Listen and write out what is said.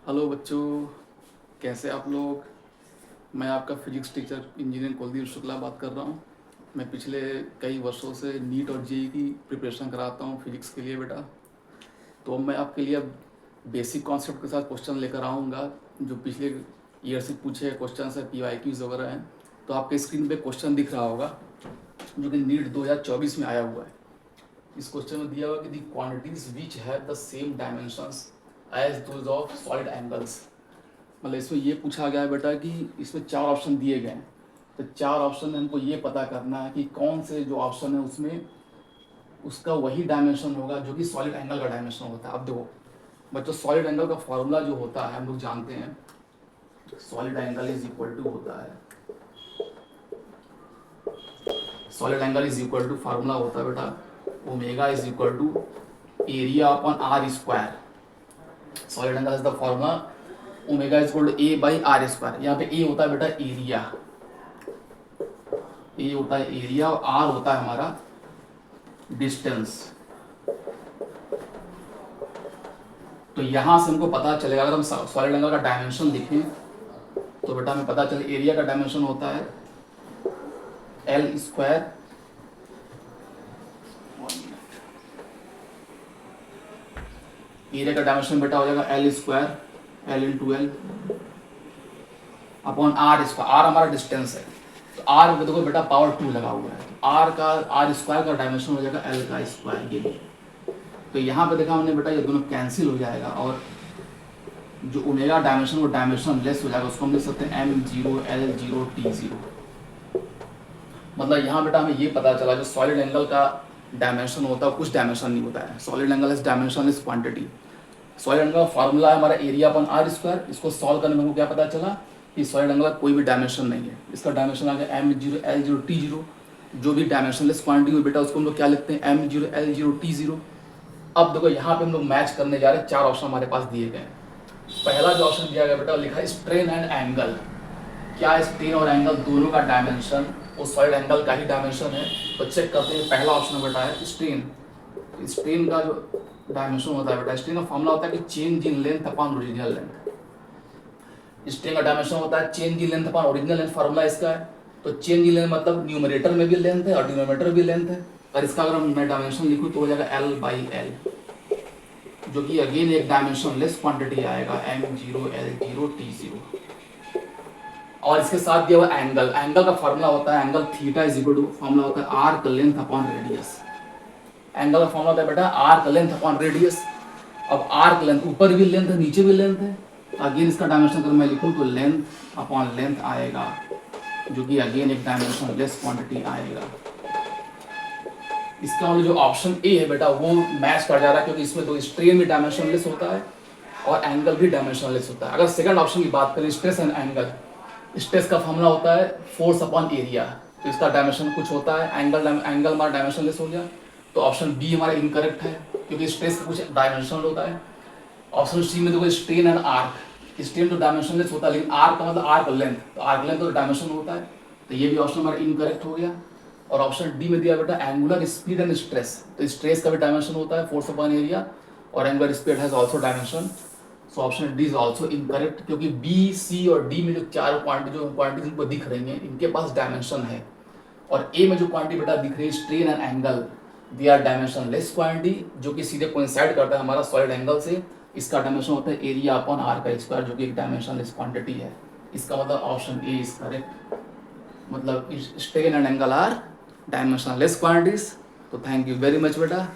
Hello बच्चों, कैसे आप लोग। मैं आपका physics teacher engineer Kuldeep Shukla बात कर रहा हूँ। मैं पिछले कई वर्षों से नीट और जेई की प्रिपरेशन कराता हूँ फिजिक्स के लिए बेटा। तो मैं आपके लिए अब बेसिक कॉन्सेप्ट के साथ क्वेश्चन लेकर आऊँगा जो पिछले ईयर से पूछे क्वेश्चन है, PYQs वगैरह हैं। तो आपके स्क्रीन पे क्वेश्चन दिख रहा होगा जो कि नीट 2024 में आया हुआ है। इस क्वेश्चन में दिया हुआ कि the quantities which have the same dimensions as those of solid angles. मतलब इसमें ये पूछा गया है बेटा कि इसमें 4 ऑप्शन दिए गए हैं। तो 4 ऑप्शन में हमको ये पता करना है कि कौन से जो ऑप्शन है उसमें उसका वही डायमेंशन होगा जो कि सॉलिड एंगल का डायमेंशन होता है। अब देखो बच्चों, सॉलिड एंगल का फॉर्मूला जो होता है हम लोग जानते हैं, solid angle is equal to होता है, solid angle is equal to formula होता है बेटा omega is equal to area upon r square. Solid angle is the formula omega is equal to a by r square. यहाँ पे ए होता है बेटा एरिया, ए होता है एरिया और आर होता है हमारा डिस्टेंस। तो यहां से हमको पता चलेगा, अगर हम सॉलिड एंगल का डायमेंशन लिखें तो बेटा हमें पता चले एरिया का डायमेंशन होता है एल स्क्वायर, एरिया का डायमेंशन बेटा हो जाएगा L square, L into L upon r square. R हमारा डिस्टेंस है, तो आर को देखो बेटा पावर 2 लगा हुआ है, तो आर स्क्वायर का डायमेंशन हो जाएगा एल का स्क्वायर। ये तो यहाँ पे देखा हमने बेटा ये दोनों कैंसिल हो जाएगा और जो ओमेगा डायमेंशन वो डायमेंशन लेस हो जाएगा, उसको हम लिख सकते हैं m0 l0 t0। मतलब यहाँ बेटा हमें ये पता चला जो सॉलिड एंगल का डायमेंशन होता है कुछ डायमेंशन नहीं होता है। Solid angle is dimension is quantity. Solid angle का फॉर्मूला है हमारा एरिया अपन आर स्क्वायर। इसको सॉल्व करने में हमको क्या पता चला कि सॉलिड एंगल का कोई भी डायमेंशन नहीं है। इसका डायमेंशन आ गया m0 l0 t0। जो भी डायमेंशनलेस क्वांटिटी हुई बेटा उसको हम लोग क्या लिखते हैं m0 l0 t0। अब देखो यहाँ पे हम लोग मैच करने जा रहे हैं, 4 ऑप्शन हमारे पास दिए गए हैं। पहला जो ऑप्शन दिया गया बेटा लिखा है स्ट्रेन एंड एंगल। क्या स्ट्रेन और एंगल दोनों का डायमेंशन उस सॉलिड एंगल का ही डायमेंशन है? तो चेक करते हैं। पहला ऑप्शन बेटा है स्ट्रेन। स्ट्रेन का जो डायमेंशन होता है बेटा, स्ट्रेन का फॉर्मूला होता है कि change in length upon original length. Strain का डायमेंशन होता है change in length upon original length. Formula इसका है, तो चेंज इन लेंथ मतलब न्यूमरेटर में भी लेंथ है और डिनोमिनेटर भी लेंथ है। और इसका अगर मैं डायमेंशन लिखूँ तो हो जाएगा l बाई एल, जो कि अगेन एक डायमेंशन लेस क्वांटिटी आएगा m0 l0 t0। और इसके साथ दिया हुआ एंगल। एंगल का फॉर्मूला होता है angle theta is equal to, formula होता है arc length upon radius. Angle का फॉर्मूला होता है बेटा आर्क लेंथ अपॉन रेडियस। अब आर्क लेंथ ऊपर भी लेंथ है नीचे भी लेंथ है, अगेन इसका डायमेंशन अगर मैं लिखूं तो लेंथ अपॉन लेंथ आएगा, जो कि अगेन एक डायमेंशन लेस क्वांटिटी आएगा। इसका मतलब जो ऑप्शन ए है बेटा वो मैच कर जा रहा है, क्योंकि इसमें तो स्ट्रेन भी डायमेंशनलेस होता है और एंगल भी डायमेंशनलेस होता है। अगर सेकंड ऑप्शन की बात करें स्ट्रेस एंड एंगल, स्ट्रेस का फॉर्मूला होता है फोर्स अपॉन एरिया, तो इसका डायमेंशन कुछ होता है, एंगल हमारा डायमेंशनलेस हो गया। तो ऑप्शन बी हमारा इनकरेक्ट है क्योंकि स्ट्रेस का कुछ डायमेंशन होता है। ऑप्शन सी में देखो स्ट्रेन एंड आर्क, स्ट्रेन तो डायमेंशनलेस होता है लेकिन आर्क का मतलब आर्क लेंथ, तो आर्क लेंथ तो डायमेंशन होता है, तो ये भी ऑप्शन हमारा इनकरेक्ट हो गया। और ऑप्शन डी में दिया बेटा एंगुलर स्पीड एंड स्ट्रेस, तो स्ट्रेस का भी डायमेंशन होता है फोर्स अपॉन एरिया और angular speed has also dimension. So option D is also incorrect, क्योंकि बी सी और डी में जो 4 क्वांटिटी इनको दिख रही हैं इनके पास डायमेंशन है, और ए में जो क्वांटिटी बेटा दिख रही है strain and angle, they are dimensionless quantity जो कि सीधे कोइंसाइड करता है हमारा सॉलिड एंगल से। इसका डायमेंशन होता है एरिया अपॉन आर का स्क्वायर, जो कि एक डायमेंशन लेस क्वांटिटी है। इसका मतलब ऑप्शन ए इज करेक्ट, मतलब strain and angle are dimensionless quantities. तो थैंक यू वेरी मच बेटा।